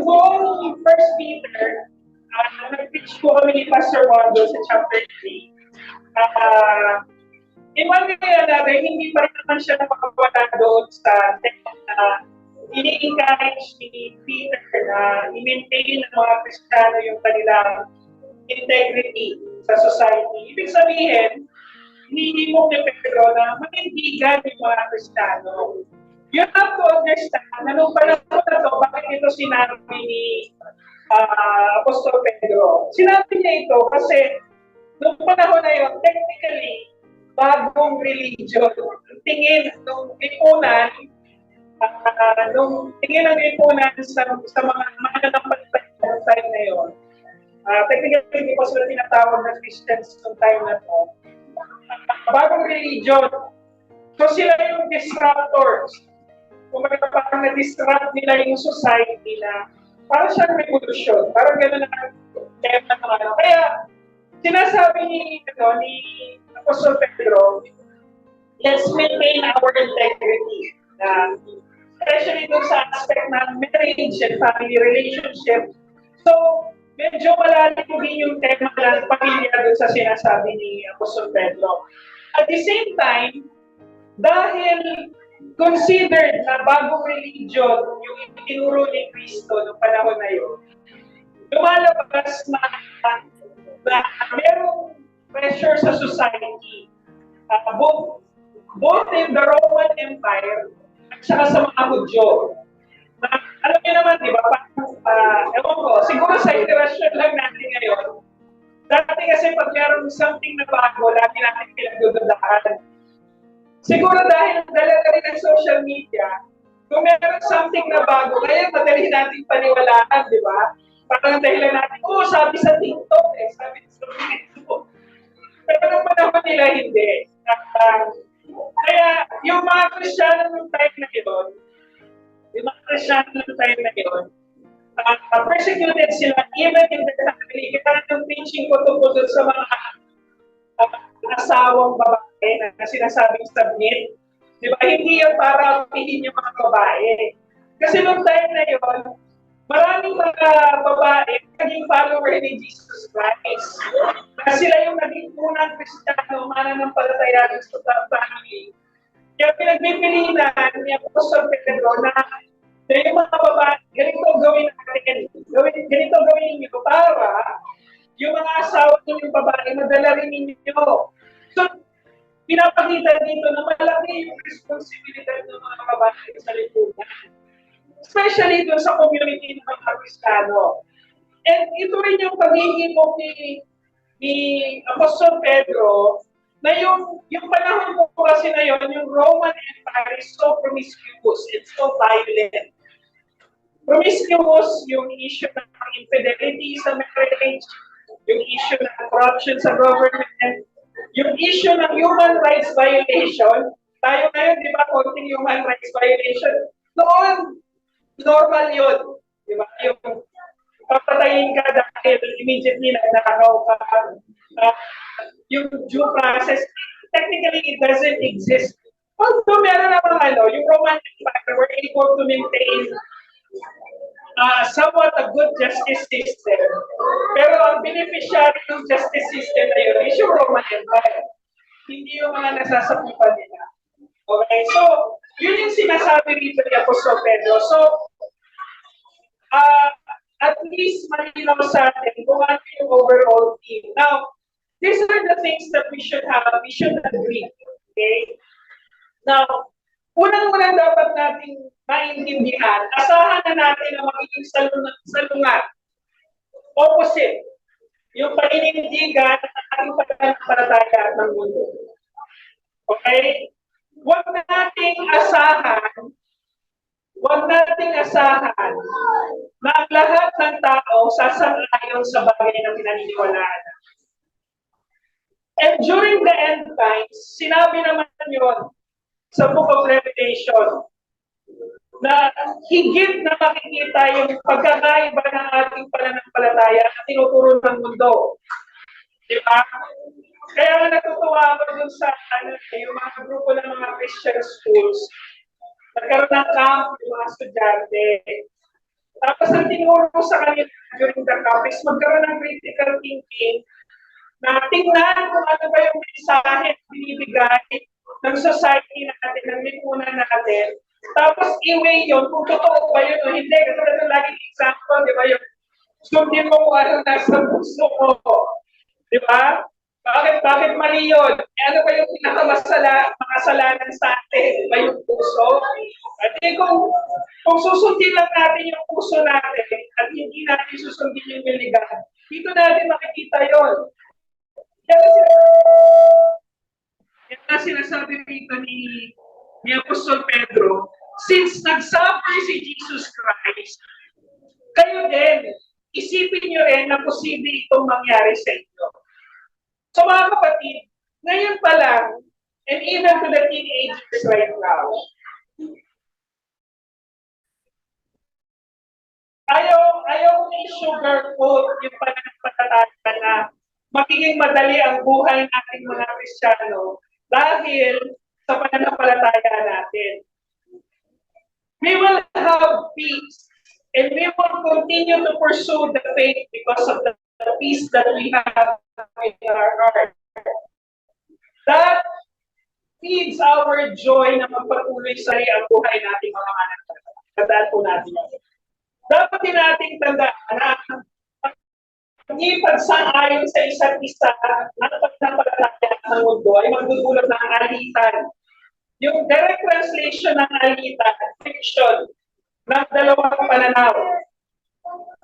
buong First Peter, nag-preach po kami ni Pastor Wando sa chapter 3. In one way or another, hindi pa rin naman siya nakakawala doon sa tema na ini-encourage ni Peter na i-maintain ng mga Kristiyano yung kanilang integrity sa society. Ibig sabihin, hindi mo ni Pedro na manindigan yung mga Kristiyano. You have to understand na nung panahon na to, bakit ito sinabi ni Apostol Pedro? Sinabi niya ito kasi nung panahon na yun, technically, bagong religion. Tingin ng lipunan, tingin ng lipunan sa mga nananampalataya ng time na yun. Technically, hindi pa sila tinatawag na Christians ng time na to. Bagong religion. So sila yung disruptors. Kung parang na-disrupt nila yung society na parang siyang revolution. Parang gano'n ang tema ng ano. Kaya, sinasabi ni Apostol Pedro, let's maintain our integrity. Especially doon sa aspect ng marriage and family relationship. So, medyo malalim din yung tema ng pamilya doon sa sinasabi ni Apostol Pedro. At the same time, dahil considered na bagong religion yung itinuro ni Cristo noong panahon na yun, lumalabas na merong pressure sa society, both in the Roman Empire at saka sa mga Hudyo. Alam niyo naman, di ba, ewan ko, siguro sa iterasyon lang natin ngayon, dati kasi pag meron something na bago, lagi natin pinagdududahan. Siguro dahil dala na rin ng social media, kung meron something na bago, ngayon madali natin paniwalaan, di ba? Parang dahilan natin, sabi sa TikTok, sabi sa Facebook. Pero nung panahon nila, hindi. Kaya, yung mga Kristiyano ng time na yun, persecuted sila, even in their family. Kaya nang preaching ko tungkol sa mga asawang babae na sinasabing submit. Di ba? Hindi yan para apihin yung mga babae. Kasi nung time na yun, maraming mga babae naging follower ni Jesus Christ. Na sila yung naging unang Kristiyano, mananampalataya sa family. Kaya pinagpipilinan ni Apostol Pedro na yung mga babae, ganito gawin natin. Ganito gawin niyo para yung mga asawa ng babae, madala rin ninyo. So, pinapakita dito na malaki yung responsibilidad ng mga babae sa lipunan. Especially doon sa community ng mga Kristiyano. And ito rin yung pag-iipok ni Apostol Pedro na yung panahon po kasi na yun, yung Roman Empire is so promiscuous, it's so violent. Promiscuous yung issue ng infidelity sa marriage, yung issue ng corruption sa government, yung issue ng human rights violation. Tayo ngayon, di ba, konting human rights violation. Noon, normal yun. Di ba? Yung papatayin ka dahil immediately nagnakaw ka. Yung due process, technically, it doesn't exist. Although meron naman yung Roman Empire were able to maintain somewhat a good justice system. Pero ang beneficiary ng justice system na yun is yung Roman Empire. Hindi yung mga nasasakupan nila. Okay, so, yun yung sinasabi rito ni Apostol Pedro. So, at least malinaw sa atin kung ano yung overall theme. Now, these are the things that we should agree. Okay? Now, unang-unang dapat nating maintindihan, asahan na natin na magiging salungat. Opposite. Yung paninindigan ng ating pananampalataya ng mundo. Okay? Huwag nating asahan na ang lahat ng tao sasang-ayon sa bagay na pinaniniwalaan. And during the end times, sinabi naman yun sa Book of Revelation na higit na makikita yung pagkakaiba ng ating pananampalataya na tinuturo ng mundo. Di ba? Kaya nga natutuwa ako dun sa yung mga grupo ng mga Christian schools. Nagkaroon ng camp yung mga estudyante. Tapos ang tinuro sa kanila during the camp is magkaroon ng critical thinking na tingnan kung ano ba yung mensahe na binibigay ng society natin, ng lipunan natin. Tapos i-weigh yun kung totoo ba yun o hindi. Katulad ng laging example, di ba yung sundin mo kung ano nasa puso mo. Di ba? Bakit mali yun? Ano ba yung makasalanan sa atin? Di ba yung puso? At kung susundin lang natin yung puso natin at hindi natin susundin yung miligan, dito natin makikita yun. Yan na sinasabi rito ni Apostol Pedro, since nag-suffer si Jesus Christ, kayo din, isipin nyo rin na posible itong mangyari sa inyo. So mga kapatid, ngayon pa lang, and even to the teenagers right now, ayaw i-sugarcoat yung pananampalataya na magiging madali ang buhay nating mga Kristiyano dahil sa pananampalataya natin. We will have peace and we will continue to pursue the faith because of the peace that we have in our heart. That feeds our joy na magpatuloy sa ang buhay nating mga anak. Tandaan po natin. Dapat din nating tandaan na hindi pagsang-ayon sa isa't isa ang pagpapalataya ng mundo ay magdudulot ng alitan. Yung direct translation ng alitan, friction, ng dalawang pananaw.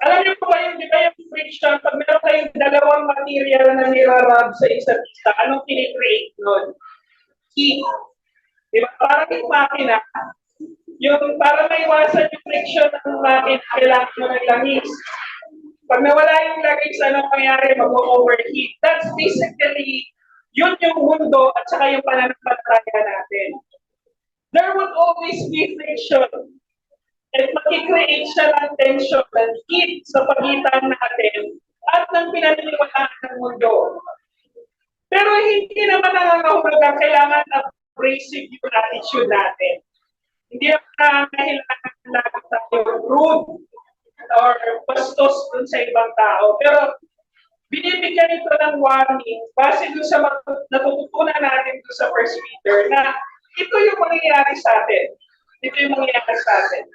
Alam niyo po ba yung, di ba yung friction, pag meron kayong dalawang material na nirarab sa isa't isa, anong kinikreate nun? Heat. Di ba? Parang yung makina, yung para maiwasan yung friction ng makina, kailangan mo ng langis. Pag nawala yung langis, anong mangyari? Mag-overheat. That's basically, yun yung mundo at saka yung pananampalataya natin. There will always be friction. At makikreate siya ng tension, ng heat sa pagitan natin at ng pinaniniwalaan ng mundo. Pero hindi naman nangangahulugan kailangan abrasive yung attitude natin. Hindi naman kailangan lagi tayo rude or bastos dun sa ibang tao. Pero binibigyan ito ng warning base dun sa natututunan natin dun sa First Peter na ito yung mangyayari sa atin. Ito yung mangyayari sa atin.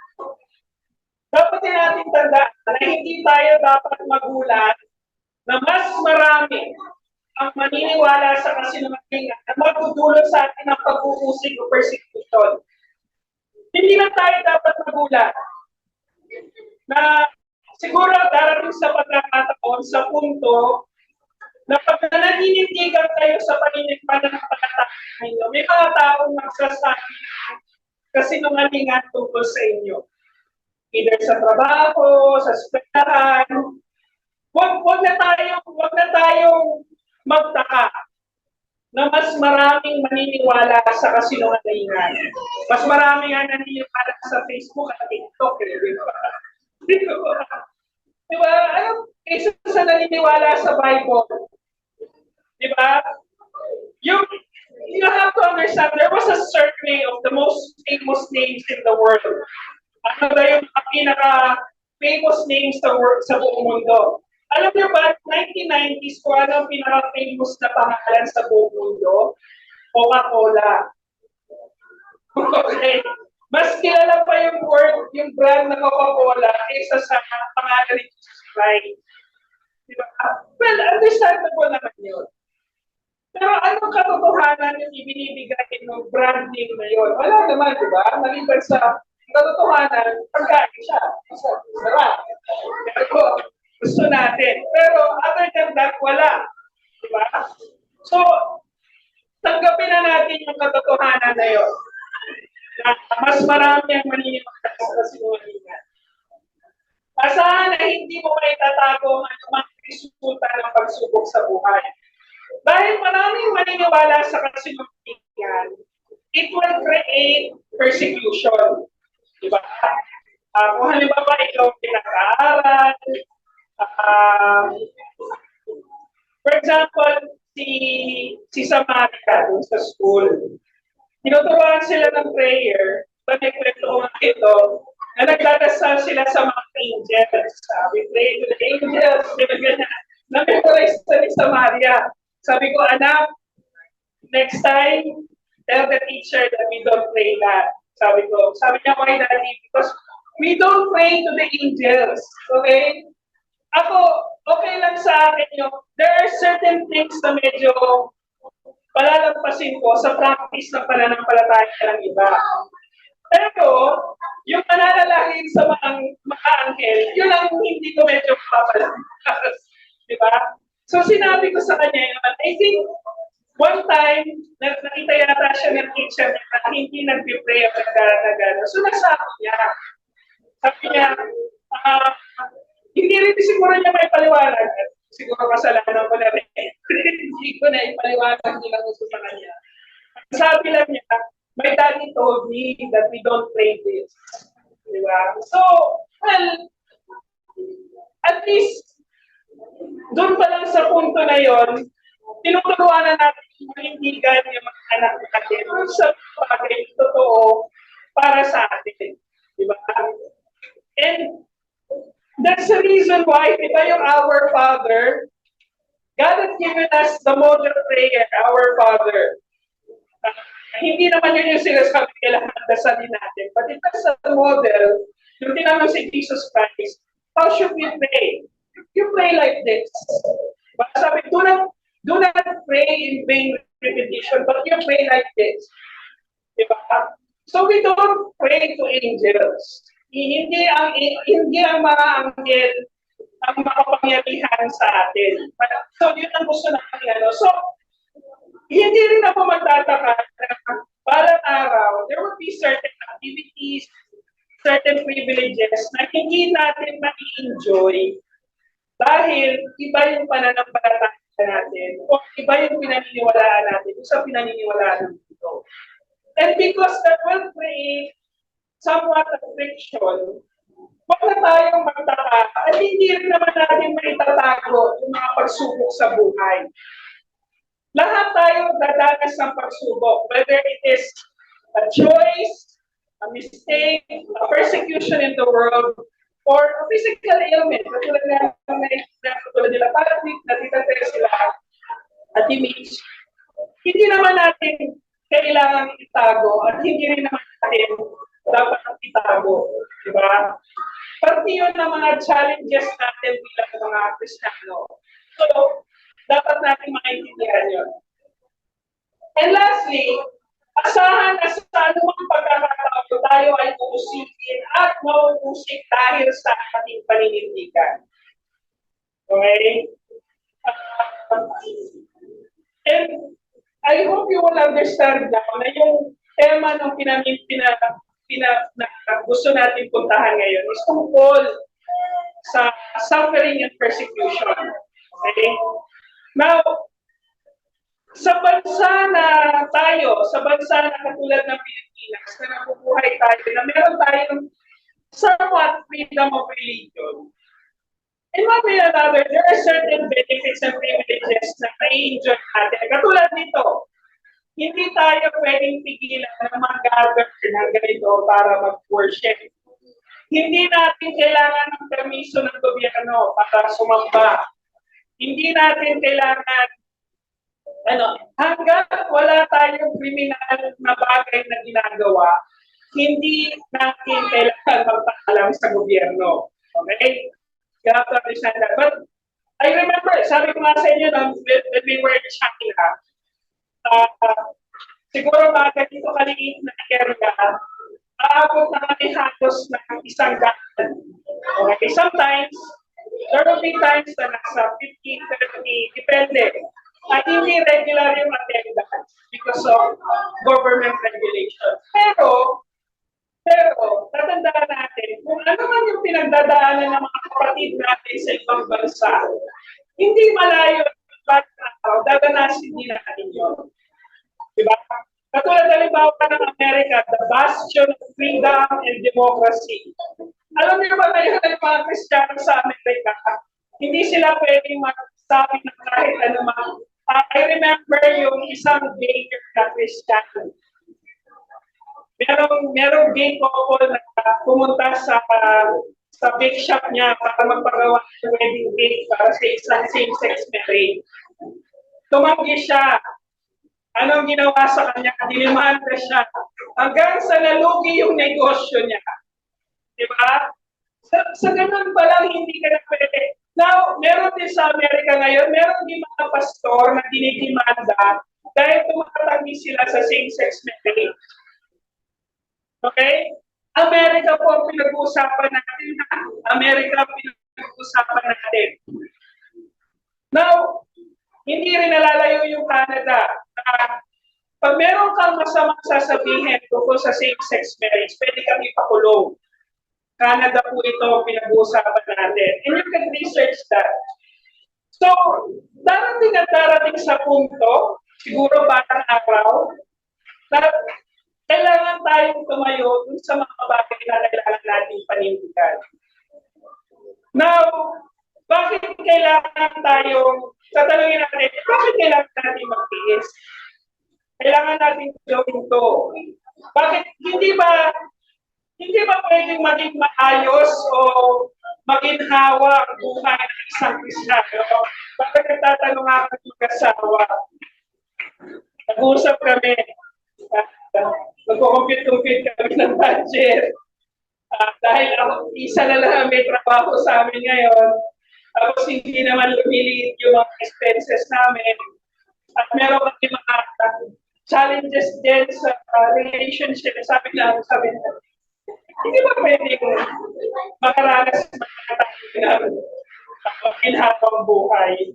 Dapat din natin tandaan na hindi tayo dapat magulat na mas marami ang maniniwala sa kasinungalingan na magdudulot sa atin ng pag-uusig o persecution. Hindi na tayo dapat magulat na siguro darating sa pagkakataon sa punto na pag naninindigan kayo sa pananampalataya ninyo, may mga taong magsasabi kasinungalingan tungkol sa inyo. Either sa trabaho, sa eskwelahan. Huwag na tayong magtaka na mas maraming maniniwala sa kasinungalingan. Mas marami nga naniniwala sa Facebook at TikTok. Di ba? Ano? Isa sa naniniwala sa Bible. Di ba? You have to understand, there was a survey of the most famous names in the world. Ano ba yung pinaka-famous names sa buong mundo? Alam niyo ba, 1990s ko ano ang pinaka-famous na pangalan sa buong mundo? Coca-Cola. Okay. Mas kilala pa yung brand na Coca-Cola kaysa sa pangalan ni Jesus Christ. Diba? Well, understandable naman yun. Pero anong katotohanan yung ibinibigay ng brand name na yun? Wala naman, di ba? Maliban sa katotohanan, pagkain siya. Sarap. Pero gusto natin. Pero other than that, wala. Di ba? So, tanggapin na natin yung katotohanan na yun. Na mas marami ang maniniwala sa kasinungalingan. Asahan na hindi mo maitatago ang anumang resulta ng pagsubok sa buhay. Dahil maraming maniniwala sa kasinungalingan, it will create persecution. Diba? Kung halimbawa ikaw pinag-aaral, for example, si Samantha dun sa school, tinuturuan sila ng prayer, may kwento ko ito, na nagdadasal sila sa mga angels. We pray to the angels. Na-memorize na ni Samaria. Sabi ko, anak, next time, tell the teacher that we don't pray that. Sabi niya, why daddy? Because we don't pray to the angels. Okay? Ako, okay lang sa akin yung, there are certain things na medyo palalampasin ko sa practice ng pananampalataya ng iba. Pero, yung pananalangin sa mga anghel, yun ang hindi ko medyo papalampas. Diba? So, sinabi ko sa kanya yun, I think, one time, nakita yata siya ng teacher na hindi nag-pray ang nagdara. So, nasabi niya. Sabi niya, hindi rin siguro niya may paliwanag. Siguro kasalanan ko na rin. Hindi ko na ipaliwanag, hindi lang gusto sa kanya. Sabi lang niya, my daddy told me that we don't pray this. Diba? So, well, at least, doon pa lang sa punto na yon, tinuturuan na natin yung malindigan yung mga anak natin sa bagay totoo para sa atin. Diba? And that's the reason why, diba yung Our Father, God has given us the model prayer, Our Father. Hindi naman yun yung sinasabi kailangan dasalin natin. But it is a model, yung tinanong si Jesus Christ, how should we pray? You pray like this. But sabi, do not pray in vain repetition, but you pray like this. Diba? So we don't pray to angels. Hindi ang mga anghel ang makapangyarihan sa atin. So yun ang gusto natin. So, hindi rin ako magtataka na balang araw, there will be certain activities, certain privileges na hindi natin ma-enjoy dahil iba yung pananampalataya natin o iba yung pinaniniwalaan natin sa pinaniniwalaan ng ito. And because that will create somewhat of friction, wag na tayong magtaka at hindi rin naman natin maitatago yung mga pagsubok sa buhay. Lahat tayo dadanas ng pagsubok, whether it is a choice, a mistake, a persecution in the world, or a physical ailment. Katulad nila, parang natitagay sila at image. Hindi naman natin kailangan itago at hindi rin naman natin dapat itago. Diba? Parte yun ng mga challenges natin bilang mga Kristiyano. So, dapat natin maintindihan yun. And lastly, asahan na sa anumang pagkakataon tayo ay uusikin at mauusik dahil sa ating paninindigan. Okay? And I hope you will understand now na yung tema ng gusto natin puntahan ngayon is tungkol sa suffering and persecution. Okay? Now, sa bansa na katulad ng Pilipinas, na nabubuhay tayo, na meron tayong somewhat freedom of religion, in one way or another, there are certain benefits and privileges na na-enjoy natin. Katulad nito, hindi tayo pwedeng pigilan na mag-gather ng ganito para mag-worship. Hindi natin kailangan ng permiso ng gobyerno para sumamba. Hindi natin kailangan, hanggang wala tayong kriminal na bagay na ginagawa, hindi natin kailangan magpaalam sa gobyerno. Okay? You have to understand that. But I remember, sabi ko nga sa inyo, when we were in China, siguro mga ganito kaliit na area, aabot na kami halos ng 100. Okay? Sometimes, there will be times na nasa 15, 30, depende. Hindi regular yung attendance because of government regulations. Pero, tatandaan natin, kung ano man yung pinagdadaanan ng mga kapatid natin sa ibang bansa, hindi malayo at dadanasin din natin yun. Diba? Katulad halimbawa ng Amerika, the bastion of freedom and democracy. Alam niyo ba ngayon ng mga Kristiyano sa Amerika, hindi sila pwedeng magsabi ng kahit anumang. I remember yung isang baker na Kristiyano. Merong gay couple na pumunta sa bake shop niya para magpagawa ng wedding cake para sa isang same-sex marriage. Tumanggi siya. Anong ginawa sa kanya? Dinimanda siya. Hanggang sa nalugi yung negosyo niya. Di ba? Sa ganun pa lang, hindi ka na pwede. Now, meron din sa Amerika ngayon, meron din mga pastor na dinidimanda dahil tumatanggi sila sa same-sex marriage. Okay? Amerika po ang pinag-uusapan natin. Amerika ang pinag-uusapan natin. Now, hindi rin nalalayo yung Canada. Pag meron kang masamang sasabihin tungkol sa same-sex marriage, pwede kang ipakulong. Canada po ito pinag-uusapan natin. And you can research that. So, darating at darating sa punto, siguro batang araw, na kailangan tayong tumayo dun sa mga bagay na kailangan nating panindigan. Now, bakit kailangan tayong, tatanungin natin, bakit kailangan natin magtiis? Kailangan natin gawin to. Bakit hindi ba pwedeng maging maayos o maging hawa ang buhay ng isang Kristiyano? Bakit nagtatanong ako ng mag-asawa? Nag-uusap kami. Nagko-compute kami ng budget. Dahil isa na lang may trabaho sa amin ngayon. Tapos hindi naman lumiliit yung mga expenses namin. At meron kami mga challenges din sa relationship. Sabi na, hindi ba pwedeng makaranas ng maginhawang buhay?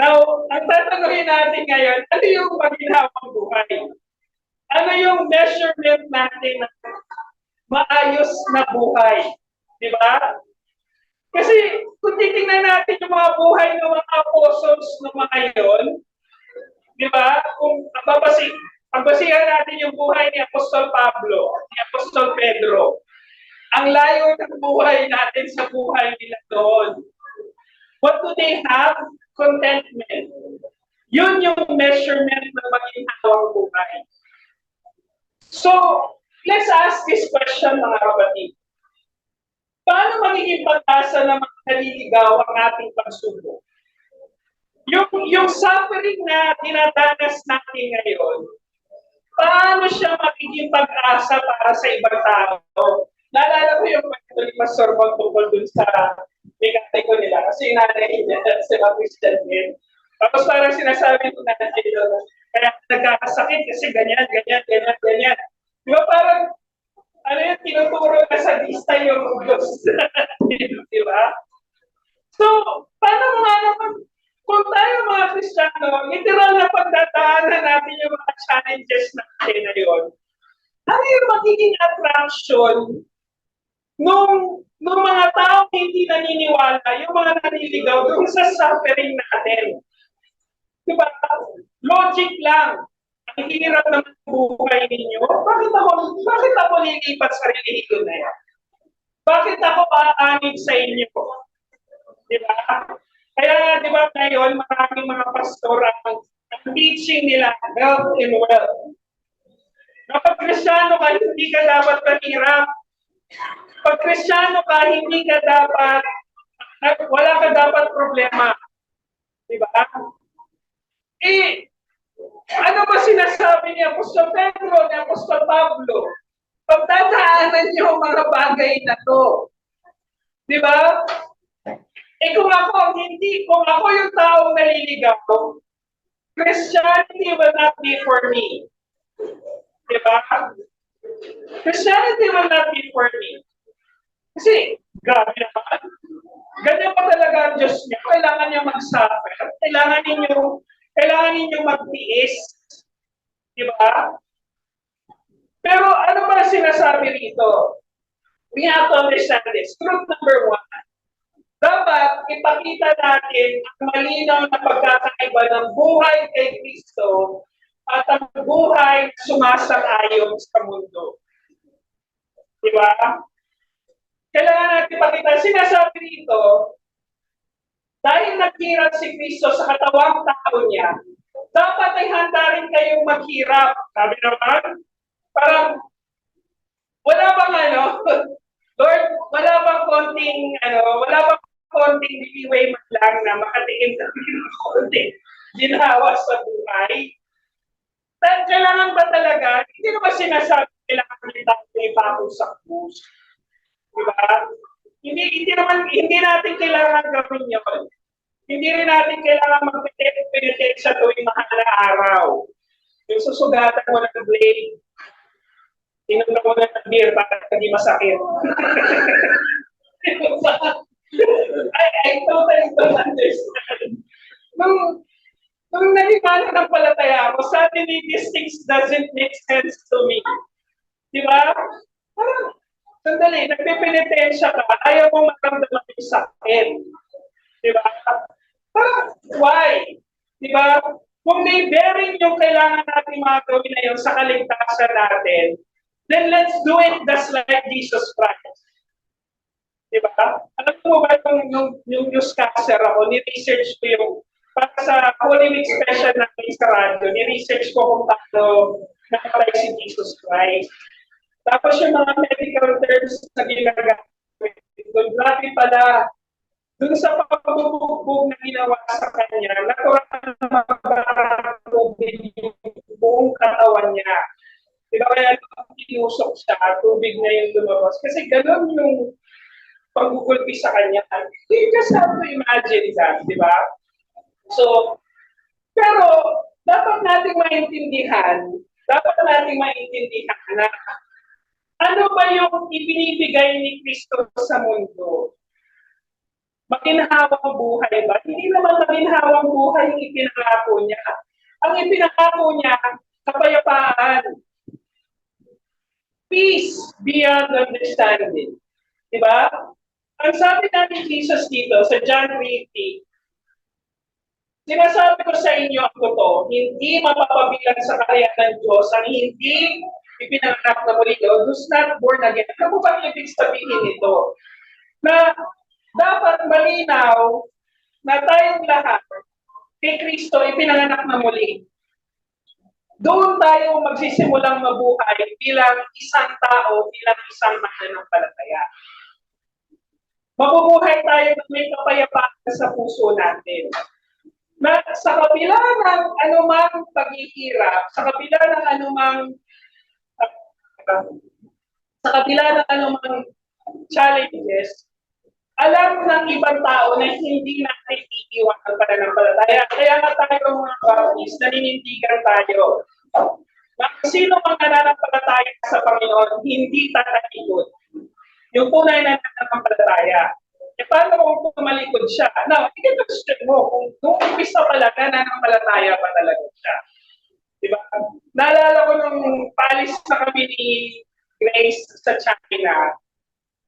Now, ang tatanungin natin ngayon, ano yung maginhawang buhay? Ano yung measurement natin ng maayos na buhay? Di ba? Kasi kung titingnan natin yung mga buhay ng mga apostles ng mga yon, di ba? Kung pagbasihan natin yung buhay ni Apostol Pablo, ni Apostol Pedro, ang layo ng buhay natin sa buhay nila doon. What do they have? Contentment. Yun yung measurement ng maginhawang buhay. So, let's ask this question, mga kapatid. Paano magiging pag-asa ng mga naliligaw ang ating pagsubok? Yung suffering na dinadanas natin ngayon, paano siya magiging pag-asa para sa ibang tao? Naalala ko yung kwento ni Pastor Juan tungkol dun sa bigate ko nila. Kasi yung nanay niya, si mga Christian din. Tapos parang sinasabi ko nanay niya, kaya nagkakasakit kasi ganyan. Di ba parang, ano yung tinuturo na sa lista yung Diyos? Di ba? So, paano mo nga naman, kung tayo mga Kristiyano, literal na pagdadaanan natin yung mga challenges natin na yun, ano yung magiging attraction nung mga tao hindi naniniwala, yung mga naniligaw dun sa suffering natin? Diba? Logic lang. Ang hirap ng buhay ninyo. Bakit ako lilipat sa relihiyon na yan? Bakit ako aanig sa inyo? Diba? Kaya, di ba, ngayon, maraming mga pastor ang teaching nila, health and wealth. Kapag Kristiyano ka, hindi ka dapat mahirap. Pag Kristiyano ka, hindi ka dapat, wala ka dapat problema. Di ba? Eh, ano ba sinasabi ni Apostol Pedro, ni Apostol Pablo? Pagtataanan niyo mga bagay na to. Di ba? Eh kung ako yung taong naliligaw, Christianity will not be for me. Di ba? Christianity will not be for me. Kasi, grabe naman. Ganyan pa talaga ang Diyos niya. Kailangan niya mag-suffer. Kailangan ninyo magtiis. Di ba? Pero ano ba sinasabi rito? We have to understand this. Truth number 1. Dapat ipakita natin ang malinaw na pagkakaiba ng buhay kay Kristo at ang buhay sumasang-ayon sa mundo. Di ba? Kailangan natin ipakita. Sinasabi rito, dahil naghirap si Kristo sa katawang tao niya, dapat ay handa rin kayong maghirap. Sabi naman, parang, wala bang Lord, wala bang konting leeway man lang na makatikim kami ng konting ginhawa sa buhay? Kailangan ba talaga? Hindi naman sinasabi kailangan natin ipako sa krus. Diba? Hindi natin kailangan gawin yun. Hindi rin natin kailangan mag-meditate sa tuwing mahal na araw. Yung susugatan mo ng blade, tinunod mo na ng beer para hindi masakit. I totally don't understand. Nung nalimanan ng palataya ko, suddenly these things doesn't make sense to me. Di ba? Parang, sandali, nagpipinitensya ka, ayaw mong maramdaman yung sakit. Di ba? Parang, why? Di ba? Kung may bearing yung kailangan natin mga gawin na yun sa kaligtasan natin, then let's do it just like Jesus Christ. Diba? Alam mo ba yung newscaster ako, ni-research ko yung, para sa Holy Week special namin sa radyo, ni-research ko kung paano nakatay si Jesus Christ. Tapos yung mga medical terms na ginagamit, grabe pala, dun sa pagbubugbog na ginawa sa kanya, natural na magkakatubig yung buong katawan niya. Diba kaya tinusok siya, tubig na yung lumabas. Kasi gano'n yung pagkukulpi sa kanya. You just have to imagine that, di ba? So, pero dapat nating maintindihan na ano ba yung ibinibigay ni Kristo sa mundo? Maginhawang buhay ba? Hindi naman maginhawang buhay yung ipinangako niya. Ang ipinangako niya, kapayapaan. Peace beyond understanding. Diba? Ang sabi namin Jesus dito sa John 20, sinasabi ko sa inyo ang totoo, hindi mapapabilang sa kaharian ng Diyos ang hindi ipinanganak na muli o who's not born again. Ano ba ibig sabihin nito? Na dapat malinaw na tayong lahat kay Kristo ipinanganak na muli. Doon tayo magsisimulang mabuhay bilang isang tao, bilang isang mananampalataya. Mabubuhay tayo na may kapayapaan sa puso natin. Na sa kabila ng anumang paghihirap, sa kabila ng anumang challenges, alam ng ibang tao na hindi natin iiwan ang pananampalataya. Kaya nga tayo mga Baptist, naninindigan tayo. Sino ang nananampalataya sa Panginoon, hindi tatalikod. Yung tunay na nananampalataya. E paano kung tumalikod siya? Now, i-question mo kung nung umpisa pala nananampalataya pa talaga siya. Diba? Naalala ko nung palis na kami ni Grace sa China.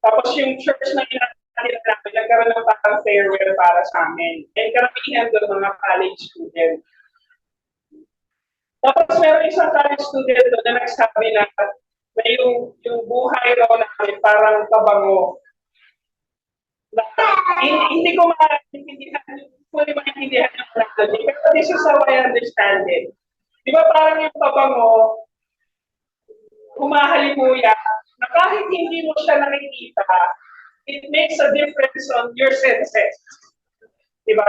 Tapos yung church na nagkaroon ng parang farewell para sa amin. And karamihan doon mga college student. Tapos meron isang college student doon na nagsabi na yung buhay raw namin parang kabango. Hindi ko maintindihan ng analogy, pero this is how I understand it. Di ba parang yung kabango, humahalimuya, na kahit hindi mo siya nakikita, it makes a difference on your senses. Diba?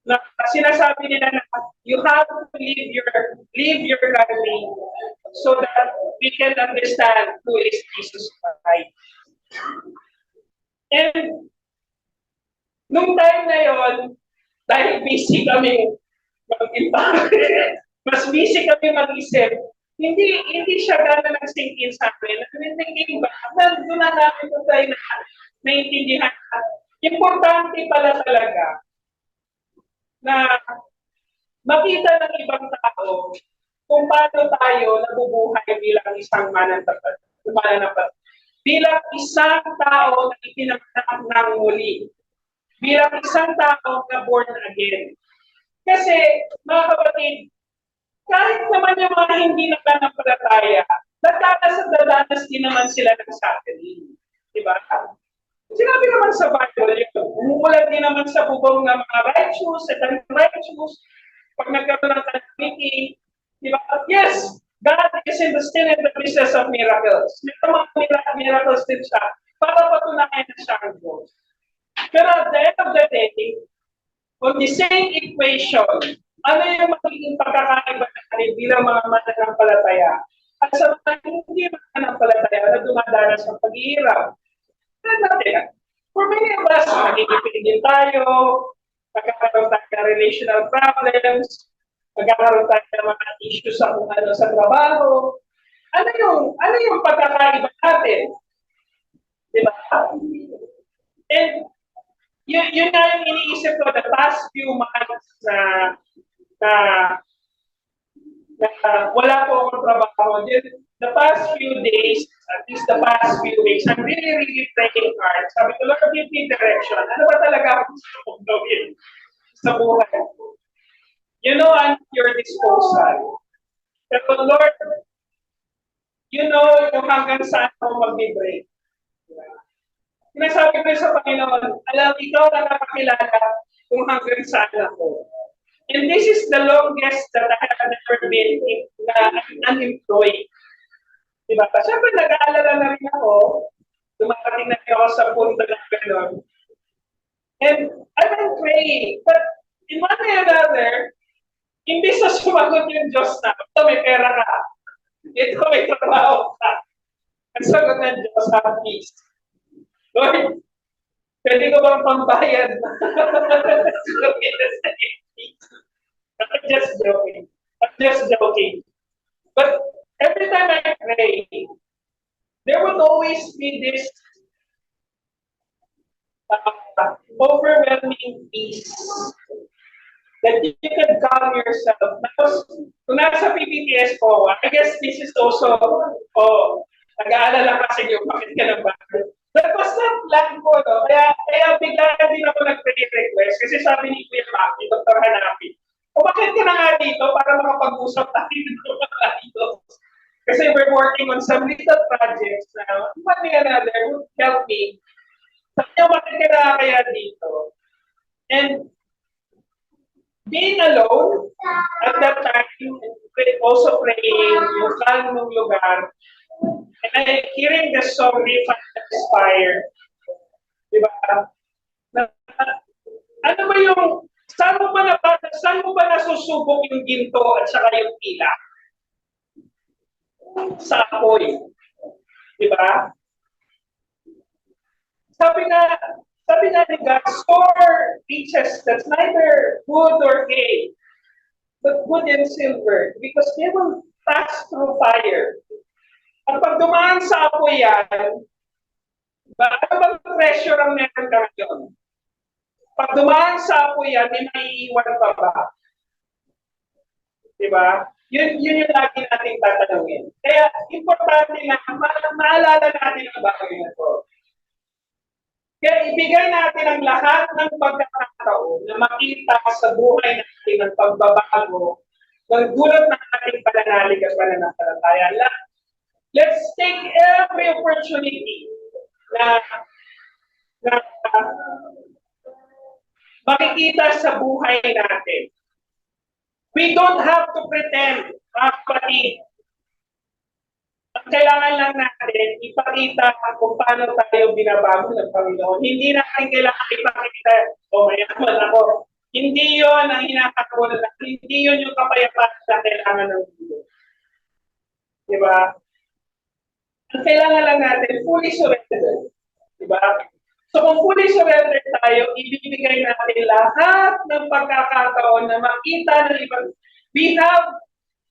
Na sinasabi nila na you have to live your country so that we can understand who is Jesus Christ. And nung time na yon, dahil busy kami mag-impact, mas busy kami mag-isip, hindi siya gano'n nag-sink in sa akin. Thinking ba, doon na namin ito tayo na naintindihan. Importante pala talaga na makita ng ibang tao kung paano tayo nabubuhay bilang isang mananampalataya. Bilang isang tao na ipinanganak ng muli. Bilang isang tao na born again. Kasi, mga kapatid, kahit naman yung mga hindi nagpanampalataya, dadanas din naman sila ng suffering. Diba? Sinabi naman sa Bible, umuulan din naman sa bubong ng mga righteous at unrighteous. Pag nagkaroon ng calamity, diba? Yes, God is in the still and the business of miracles. May mga miracles din siya. para patunayan na siya ang Diyos. Pero at the end of the day, on the same equation, ano yung magiging pagkakaiba natin bilang mga mananampalataya at sa mga hindi mananampalataya na dumadanas sa paghihirap? Natin, for many of us, magigipin din tayo, magkakaroon tayo ng relational problems, magkakaroon tayo ng mga issues sa kung ano sa trabaho. Ano yung pagkakaiba natin? Diba? And yun nga yung iniisip ko the past few months na wala po akong trabaho. The past few days, at least the past few weeks, I'm really praying hard. Sabi ko, Lord, give me direction. Ano ba talaga ako gusto kong gawin sa buhay ko? You know, I'm at your disposal. Pero Lord, you know yung hanggang saan ako mag-break. Sinasabi ko sa Panginoon, alam, ikaw na nakakilala kung hanggang saan ako. And this is the longest that I have ever been unemployed. Diba? Siyempre, nag-aalala na rin ako. Dumarating na rin ako sa punto na gano'n. And I've been praying. But in one way or another, imbis na sumagot yung Diyos na, ito may pera ka. Ito may trabaho ka. Ang sagot ng Diyos, peace. Lord, pwede ko bang pambayad? I'm just joking. But every time I pray, there would always be this overwhelming peace that you can calm yourself. Kung nasa PPTS po, I guess this is also, nag-aalala kasi yung bakit ka ng bakit. That was not plan ko, no? Kaya bigla din ako nag-request kasi sabi ni Kuya Maki, Dr. Hanapi, bakit ka na nga dito para makapag-usap tayo dito? Kasi we're working on some little projects na one way or another would help me. Sabi niya, bakit ka na kaya dito? And being alone at that time, also praying, yung calm ng lugar, and I hearing the song Refund Inspire. Diba? Ano ba yung, saan mo ba nasusubok yung ginto at saka yung pila? Sa apoy. Diba? Sabi nga ni God, store riches that's neither wood or hay, but wood and silver, because they will pass through fire. At pag dumaan sa apoy yan, ano bang pressure ang meron ka ngayon? Pag dumaan sa apoy yan, may maiiwan pa ba? Diba? Yun yung lagi nating tatanungin. Kaya, importante na maalala natin ang bagay na ito. Kaya ibigay natin ang lahat ng pagkakataon na makita sa buhay natin ng pagbabago ng dulot ng ating pananalig at pananampalataya. Let's take every opportunity na makikita sa buhay natin. We don't have to pretend, kapatid. Ang kailangan lang natin, ipakita kung paano tayo binabago ng Panginoon. Hindi natin kailangan ipakita, mayaman ako. Hindi yun ang hinakakot. Hindi yun yung kapayapaan na kailangan ng Diyos. Diba? Ang kailangan lang natin, fully surrender. Diba? So kung fully surrender tayo, ibibigay natin lahat ng pagkakataon na makita ng ibang.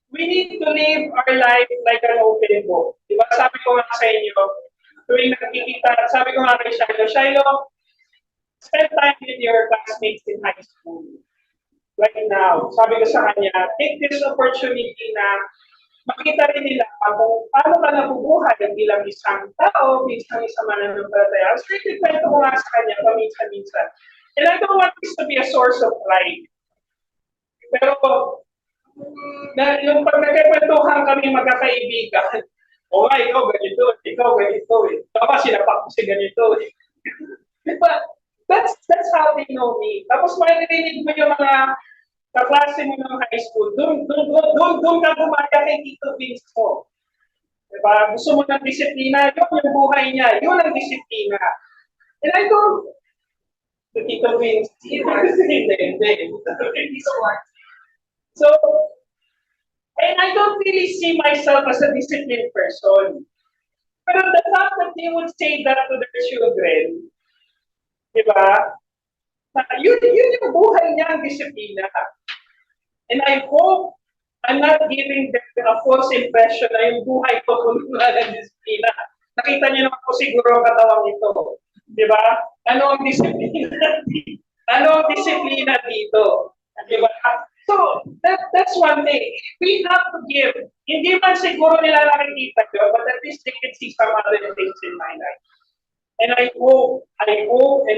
We need to live our life like an open book. Diba? Sabi ko nga sa inyo, tuwing nakikita, sabi ko nga kay Shiloh, spend time with your classmates in high school. Right now, sabi ko sa kanya, take this opportunity na makita rin nila kung paano ka nabubuhay bilang isang tao, bilang isang mananampalataya. Strictly kwento ko nga sa kanya, paminsan-minsan. And I don't want this to be a source of pride. Pero, yung pag nagkakwentuhan kami magkakaibigan, ikaw ganito, Tama, sinapak ko si ganito. But that's how they know me. Tapos maririnig mo yung mga kaklase mo ng high school, doon ka gumaya kay Tito Vince mo. Diba? Gusto mo ng disiplina, yun yung buhay niya, yun ang disiplina. And I don't, Tito Vince, hindi. So, and I don't really see myself as a disciplined person. Pero the fact that they would say that to their children, di ba? Yun yung buhay niya, ang disiplina. And I hope I'm not giving them a false impression na yung buhay ko puno na ng disiplina. Nakita niyo naman po siguro ang katawang ito. Di ba? Ano ang disiplina? Ano ang disiplina dito? Di ba? So, that's one thing. We have to give. Hindi man siguro nila nakikita ko, but at least they can see some other things in my life. And I hope, and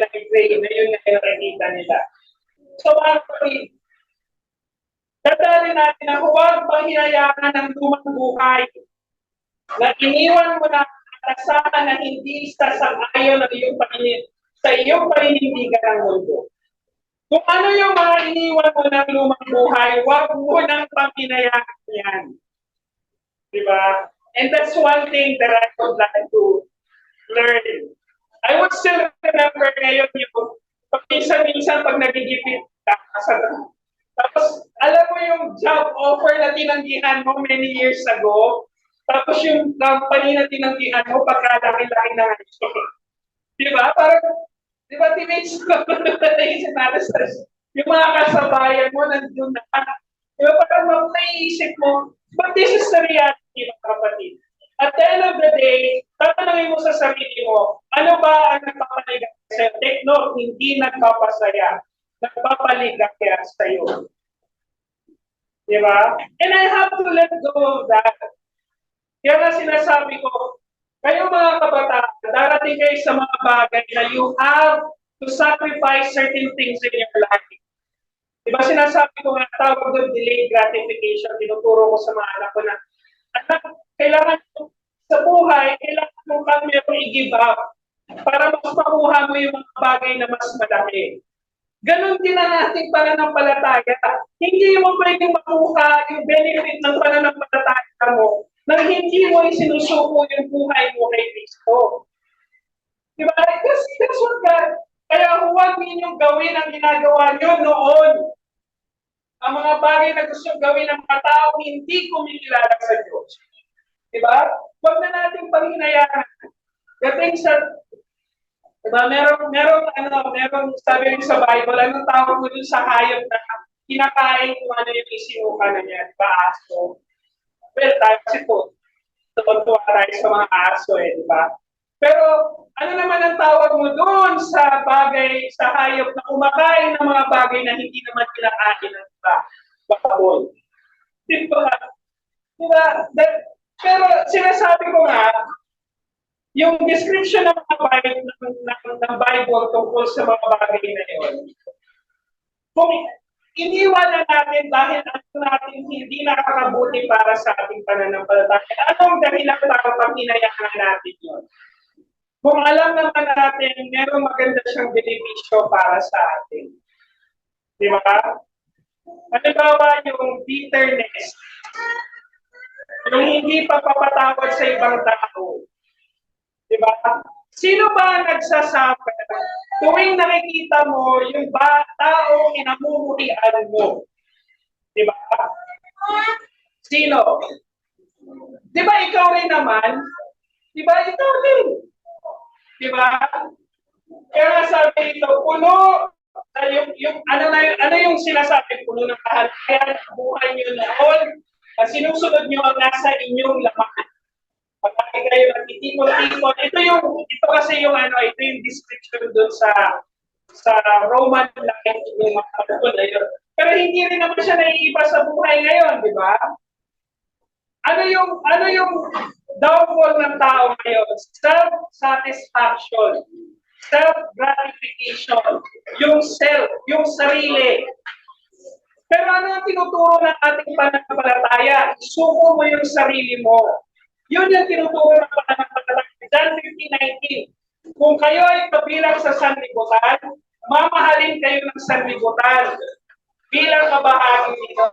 I pray na yun na nakikita nila. So, actually, dadalhin natin na huwag panghinayaan ng lumang buhay na iniwan mo na atasahan na hindi sasang-ayon ng iyong sa iyong paninindigan ng mundo. Kung ano yung mga iniwan mo ng lumang buhay, huwag mo nang panghinayaan yan. Diba? And that's one thing that I would like to learn. I would still remember ngayon yung minsan pag nagigipit ka sa tapos, alam mo yung job offer na tinanggihan mo many years ago, tapos yung company na tinanggihan mo, pagkalaki-laki na ngayon. Diba? Parang, diba, teammates ko, naisip natin, yung mga kasabayan mo, nandun na, diba, parang maiisip mo, but this is the reality, mga kapatid. At the end of the day, tatanungin mo sa sarili mo, ano ba ang nagpapaligaya sa'yo? Take note, hindi nagpapasaya. Nagpapaligaya sa'yo. Diba? And I have to let go of that. Kaya nga sinasabi ko, kayo mga kabataan, darating kayo sa mga bagay na you have to sacrifice certain things in your life. Diba sinasabi ko nga, tawag doon delayed gratification, tinuturo ko sa mga anak ko na, anak, kailangan sa buhay, kailangan mo kami i-give up para mas makuha mo yung mga bagay na mas malaki. Ganon din ang ating pananampalataya. Hindi mo pwedeng makuha yung benefit ng pananampalataya mo nang hindi mo isinusuko yung buhay mo kay Kristo. Diba? That's what God. Kaya huwag ninyong gawin ang ginagawa nyo noon. Ang mga bagay na gusto gawin ng mga tao hindi kumikilala sa Diyos. Diba? Huwag na natin panghinayaan. Dating sa diba, merong sabi rin sa Bible, anong tawag mo dun sa hayop na kinakain kung ano yung isinuka na niya, diba, aso? Well, tayo kasi tuwa tayo sa mga aso diba? Pero, ano naman ang tawag mo dun sa bagay, sa hayop na kumakain ng mga bagay na hindi naman kinakain ng baboy? Diba? Diba? Pero, sinasabi ko nga, yung description ng Bible tungkol sa mga bagay na yun, kung iniwan na natin dahil ano natin hindi nakakabuti para sa ating pananampalataya, anong dahilan para panghinayaan natin yun? Kung alam naman natin, meron maganda siyang benepisyo para sa atin. Di ba? Halimbawa, yung bitterness, yung hindi papapatawad sa ibang tao, diba? Sino ba nagsasuffer tuwing nakikita mo yung tao kinamumuhian mo? Diba? Sino? Diba ikaw rin naman? Diba ikaw din? Diba? Kaya nga sabi ito, puno, ano yung sinasabi, puno ng kahalagahan, buhay nyo noon, sinusunod nyo ang nasa inyong laman. Pagkakay kayo nagtitipon-tipon, ito kasi yung ito yung description doon sa Roman life yung mga kapatid na yun. Pero hindi rin naman siya naiiba sa buhay ngayon, di ba? Ano yung downfall ng tao ngayon? Self-satisfaction, self-gratification, yung sarili. Pero ano ang tinuturo ng ating pananampalataya? Isuko mo yung sarili mo. Yun yung tinuturo ng pananampalataya. John 15:19. Kung kayo ay kabilang sa sanlibutan, mamahalin kayo ng sanlibutan bilang kabahagi nito.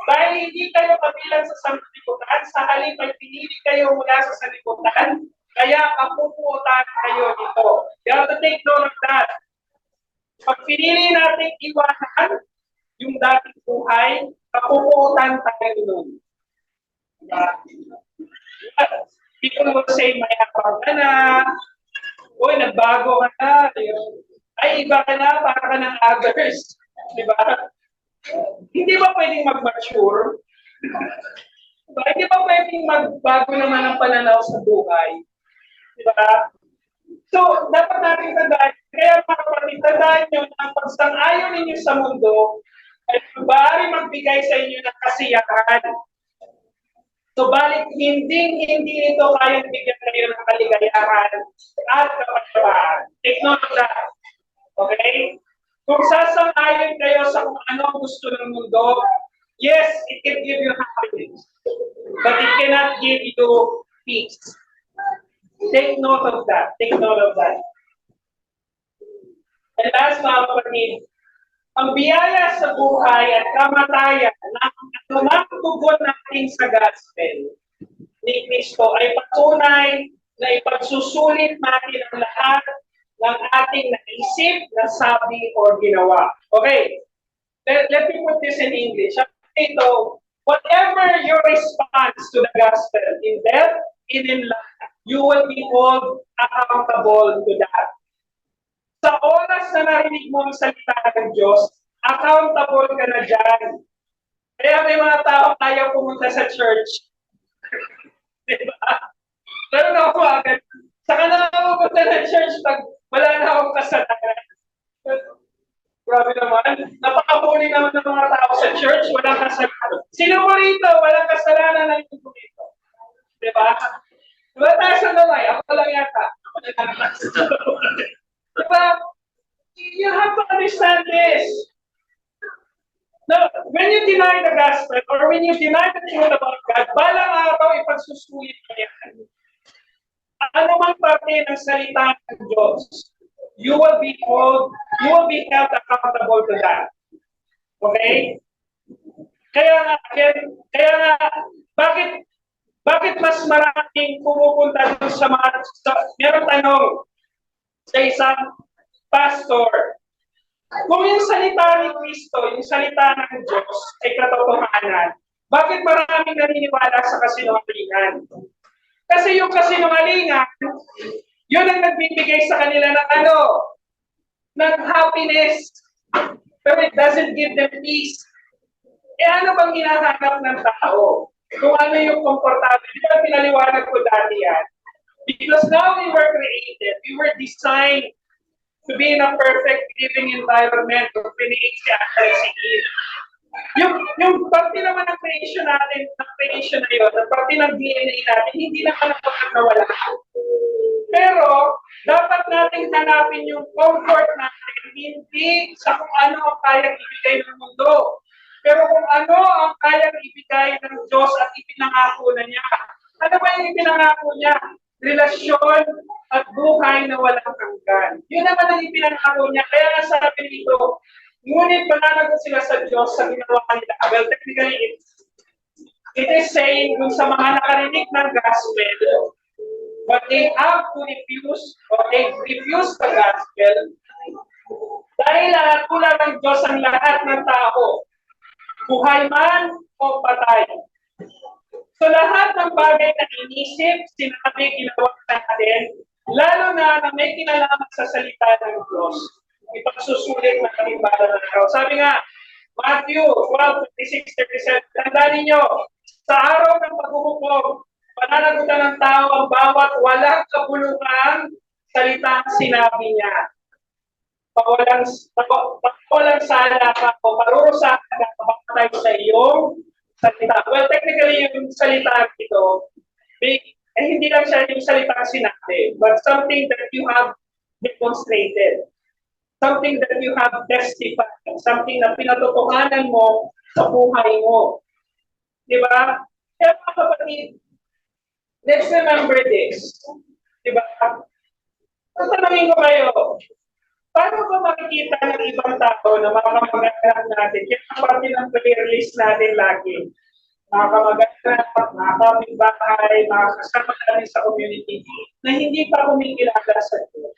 Dahil Dahil hindi kayo kabilang sa sanlibutan, sa halip ay pinili kayo mula sa sanlibutan, kaya kapupuotan kayo nito. You have to take note of that. Pag pinili natin iwanan yung dating buhay, kapupuotan tayo nun. People will say, mayabang ka na, uy, nagbago ka na, ay, iba ka na, para ka ng others. Di ba? Hindi ba pwedeng mag-mature? Diba? Hindi ba pwedeng magbago naman ang pananaw sa buhay? Di ba? So, dapat natin tandaan, kaya mga kapatid, tandaan nyo na ang pagsang-ayon ninyo sa mundo ay maaari magbigay sa inyo ng kasiyahan. Subalit, hindi ito kayang bigyan kayo ng kaligayahan at kapayapaan. Take note of that. Okay? Kung sasang-ayon kayo sa kung ano ang gusto ng mundo, yes, it can give you happiness. But it cannot give you peace. Take note of that. Take note of that. And last, mga kapatid, ang biyaya sa buhay at kamatayan na anumang tugon natin sa gospel ni Kristo ay patunay na ipagsusulit natin ang lahat ng ating naisip, nasabi, o ginawa. Okay, let me put this in English. Ito, whatever your response to the gospel in death and in life, you will be held accountable to that. Sa oras na narinig mo ang salita ng Diyos, accountable ka na dyan. Kaya may mga tao ayaw pumunta sa church. Diba? Pero na ako agad, saka na ako pumunta ng church pag wala na akong kasalanan. Grabe naman. Napakahuli naman ng mga tao sa church, walang kasalanan. Sino mo rito? Walang kasalanan ng ito rito. Diba? Diba tayo sa naway? Ako lang yata. Ako na lang. Diba? You have to understand this. Now, when you deny the gospel or when you deny the truth about God, balang araw ipagsusulit mo yan. Ano mang parte ng salita ng Diyos, you will be held accountable to that. Okay? Kaya nga, bakit mas maraming pumupunta doon sa mga, meron tanong sa isang pastor, kung yung salita ni Kristo, yung salita ng Diyos ay katotohanan, bakit maraming naniniwala sa kasinungalingan? Kasi yung kasinungalingan, yun ang nagbibigay sa kanila ng ng happiness. Pero it doesn't give them peace. Ano bang hinahanap ng tao? Kung ano yung komportable. Di ba pinaliwanag ko dati yan? Because now we were created, we were designed to be in a perfect living environment or create si Adam si Eve. Yung parte naman ng creation natin, ng creation na yun, ang parte ng DNA natin, hindi naman ang pagkakawala. Pero, dapat natin hanapin yung comfort natin, hindi sa kung ano ang kayang ibigay ng mundo. Pero kung ano ang kayang ibigay ng Diyos at ipinangako na niya. Ano ba yung ipinangako niya? Relasyon at buhay na walang hanggan. Yun naman ang ipinangako niya. Kaya nga sabi nito, ngunit mananagot sila sa Diyos sa ginawa nila. Well, technically, it is saying dun sa mga nakarinig ng gospel, but they have to refuse, or they refuse the gospel, dahil kulang ng Diyos ang lahat ng tao, buhay man o patay. So lahat ng bagay na inisip, sinabi, ginawa natin, lalo na may kinalaman sa salita ng Diyos, ipagsusulit na kanimbala ng araw. Sabi nga, Matthew 12:26-37, tandaan ninyo, sa araw ng paghuhukom, pananagutan ng tao ang bawat walang kabuluhang salitang sinabi niya. Pawalang sala ka o parurusahan ka kapatay sa iyong salita. Well, technically, yung salita ito, hindi lang siya yung salita sinabi, but something that you have demonstrated. Something that you have testified. Something na pinatotohanan mo sa buhay mo. Di ba? Kaya mga kapatid, let's remember this. Di ba? Tatanungin ko kayo, paano ba makikita ng ibang tao na mga kamag-anak natin, kaya parte ng prayer list natin lagi, mga kamag-anak, mga kapitbahay, mga kasama natin sa community, na hindi pa kumikilala sa Diyos.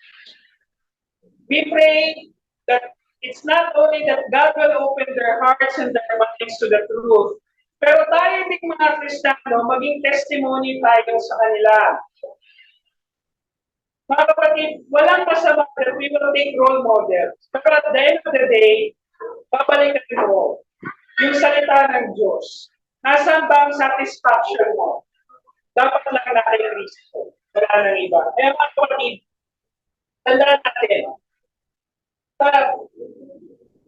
We pray that it's not only that God will open their hearts and their minds to the truth, pero tayo ding mga Kristiyano, maging testimony tayo sa kanila. Mga kapatid, walang masama that we will take role models. Pero at the end of the day, babalikan mo yung salita ng Diyos. Nasaan ba ang satisfaction mo? Dapat lang na kay Kristo. Wala nang iba. Kaya mga kapatid, tandaan natin,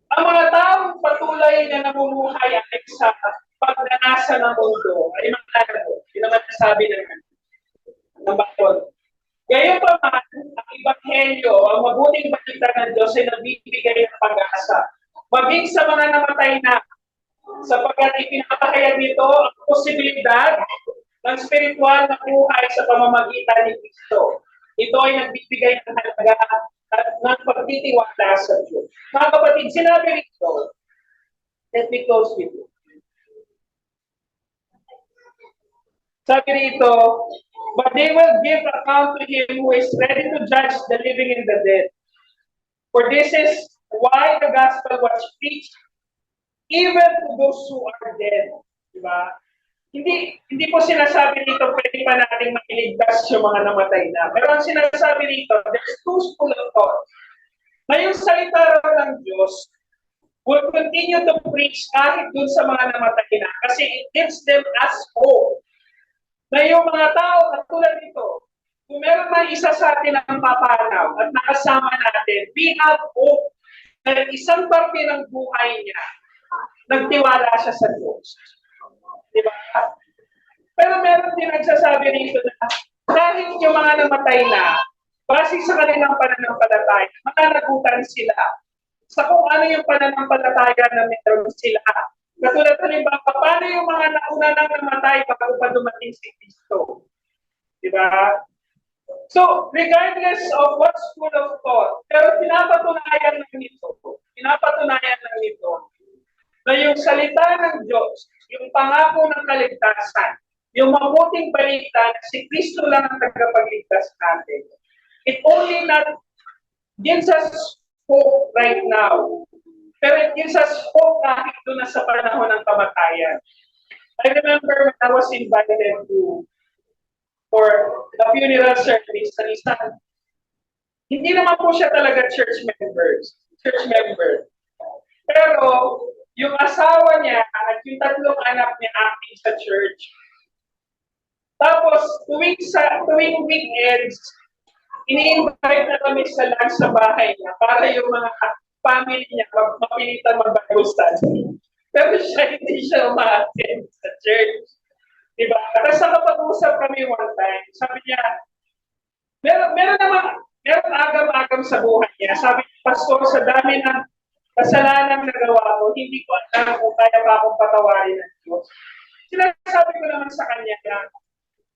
ang mga taong patuloy na namumuhay ay sa pagnanasa ng mundo ay mananalo. Yun naman nasabi ng Bible. Ngayon pa man, ang Ebanghelyo, ang mabuting balita ng Diyos ay nagbibigay ng pag-asa. Maging sa mga namatay na, sapagkat ipinapakaya dito ang posibilidad ng spiritual na buhay sa pamamagitan ni Kristo. Ito ay nagbibigay ng halaga at ng pagtitiwala sa Diyos. Mga kapatid, sinabi rito, let me close with you. Sabi rito, but they will give account to him who is ready to judge the living and the dead. For this is why the gospel was preached even to those who are dead. Diba? Hindi po sinasabi dito pwede pa natin mailigtas yung mga namatay na. Pero ang sinasabi dito, there's two school of thought. Na yung salita ng Diyos will continue to preach kahit dun sa mga namatay na. Kasi it gives them as hope. Na yung mga tao katulad nito, kung meron man isa sa atin ang papanaw at nakasama natin, we have hope na isang parte ng buhay niya, nagtiwala siya sa Diyos. Diba? Pero meron din nagsasabi rito na kahit yung mga namatay na, base sa kanilang pananampalataya, mananagutan sila sa kung ano yung pananampalataya na meron sila. Katulad halimbawa, paano yung mga nauna nang namatay bago pa dumating si Kristo? Diba? So, regardless of what school of thought, pero pinapatunayan ng nito, na yung salita ng Diyos, yung pangako ng kaligtasan, yung mabuting balita na si Kristo lang ang tagapagligtas natin. It only not gives us hope right now, pero it gives us hope kahit doon na sa panahon ng kamatayan. I remember when I was invited for the funeral service ng isang, hindi naman po siya talaga church member. Pero yung asawa niya at yung tatlong anak niya acting sa church. Tapos, tuwing weekends, ini-invite na kami sa lunch sa bahay niya para yung mga family niya mapilitan mag-Bible study. Pero hindi siya umaattend sa church. Diba? Tapos nakapag-usap kami one time, sabi niya, meron agam-agam sa buhay niya. Sabi niya, Pastor, sa dami ng kasalanan na gawa ko, hindi ko alam kung kaya pa akong patawarin ng Diyos. Sinasabi ko naman sa kanya na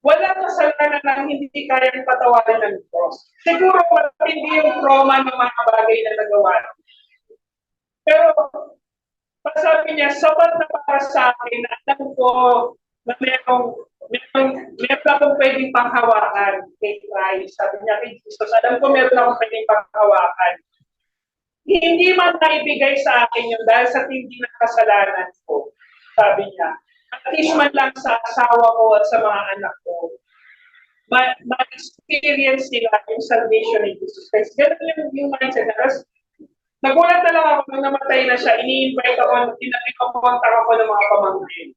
walang kasalanan na hindi kayang patawarin ng Diyos. Siguro hindi yung trauma ng mga bagay na nagawa. Pero, sabi niya, sapat na para sa akin na alam ko na meron akong pwedeng panghawakan kay Christ. Sabi niya kay Jesus, alam ko meron akong pwedeng panghawakan. Hindi man naibigay sa akin yun dahil sa tindi ng kasalanan ko. Sabi niya, at least man lang sa asawa ko at sa mga anak ko, ma-experience nila yung salvation ni Jesus Christ. Ganun yung mindset na. Nagulat na lang ako nung namatay na siya, ini-invite ako, pinakontak ako ng mga pamangkin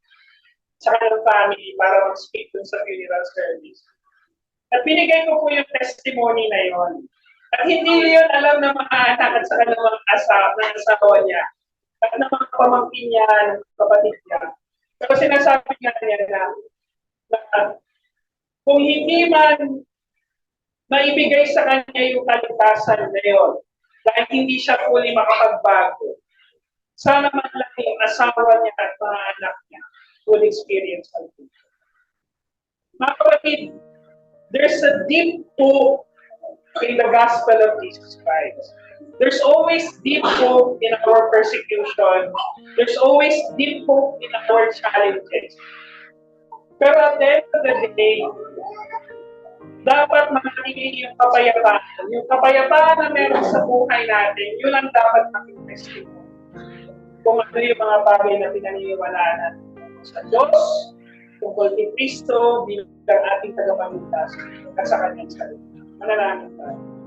sa kanilang family para mag-speak dun sa funeral service. At binigay ko po yung testimony na yon. At hindi yun alam ng mga anak at sa kanilang mga asawa niya at ng mga pamangkin niya, ng kapatid niya. Pero sinasabi niya na kung hindi man maibigay sa kanya yung kaligtasan na yun, dahil hindi siya fully makapagbago, sana man lang yung asawa niya at mga anak niya will experience salvation. Mga kapatid, there's a deep hope in the gospel of Jesus Christ. There's always deep hope in our persecution. There's always deep hope in our challenges. Pero at the end of the day, dapat manatili yung kapayapaan. Yung kapayapaan na meron sa buhay natin, yun ang dapat nating testimony. Kung ano yung mga bagay na pinaniniwalaan sa Diyos, tungkol kay Kristo bilang ating tagapagligtas at sa kanyang salita. Manalangin tayo.